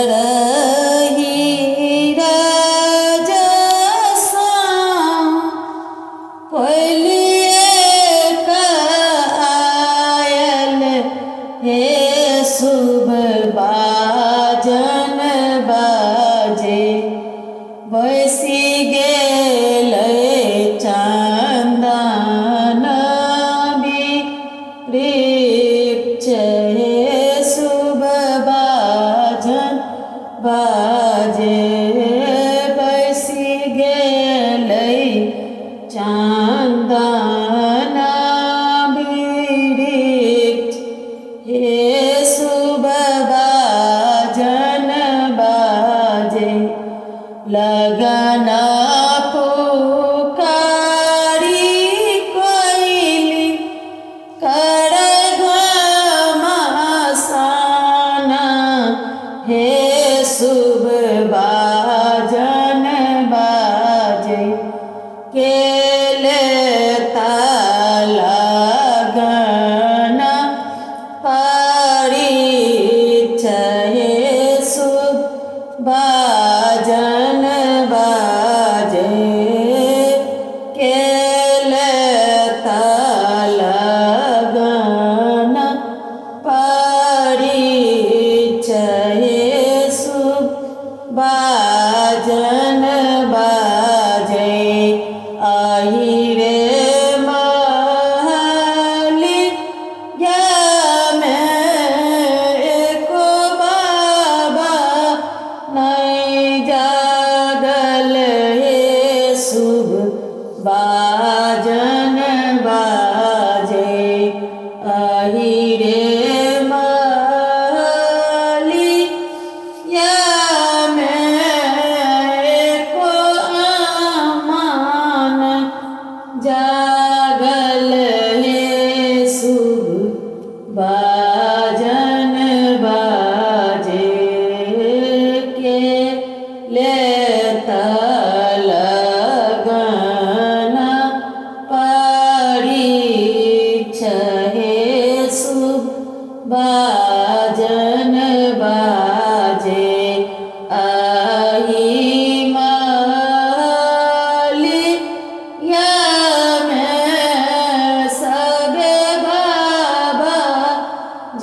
उतरही राजसा पलिए आयल हे शुभ बाजन बाजे बैसी गेल चंदन वृक्ष हे शुभ बाजन बाजे बैसी गेल चंदन वृक्ष हे शुभ बाजन बाजे लगन पुकारी कोइली कर घमासान हे शुभ बाजन बाजे केले लगन परिचय हे शुभ बाजन बाजे केले लगन परिचय हे शुभ बाजन बाजे आही रे महली में एको बाबा नहीं जागल हे शुभ बाजन बाजे आही रे महली में एको आमान जागल हे शुभ बाजन बाजे के लेता लगन परिचय हे शुभ बाजन बाजे आही महलिया में सबे बाबा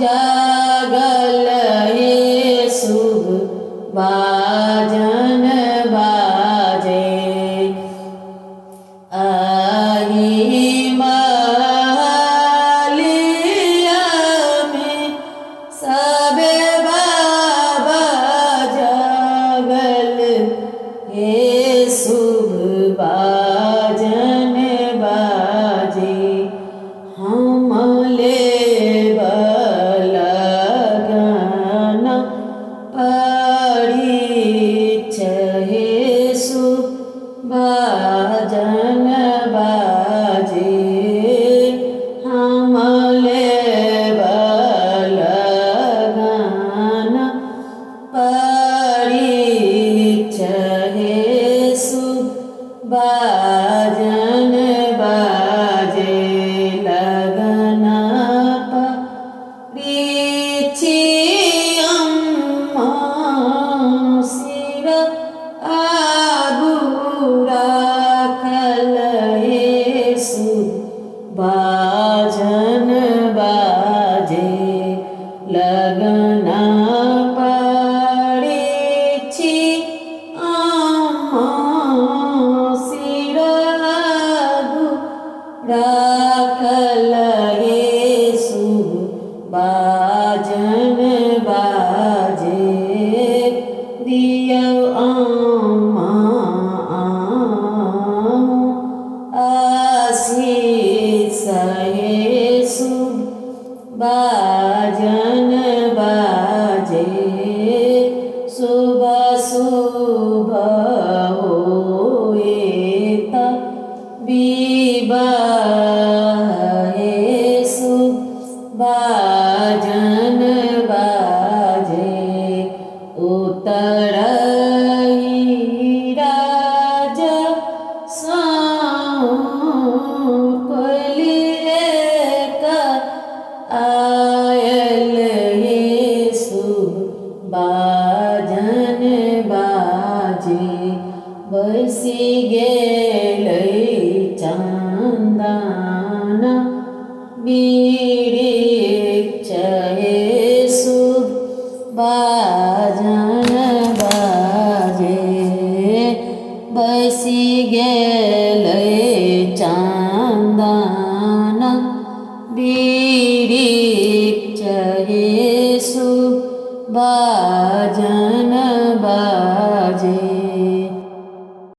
जागल हे शुभ बाजन बाजे आही महलिया में सबे बाबा जागल हे शुभ बाजन बाजे हम लेब लगन परिचय हे शुभ बाजन बाजे हम लेब लगन परिचय हे शुभ बाजन बाजे लगन परिचियम्मा सिर आगू राखल हे शुभ बाजन बाजे लगन परिचियम्मा सिर आगू राखल हे शुभ बाजन बाजे दियो अम्मा आशीष हे शुभ बाजन बाजे शुभ शुभ होए त विवाह हे शुभ बाजन बाजे गेलै चंदन वृक्ष हे शुभ बाजन बाजे बसी गेलै चंदन वृक्ष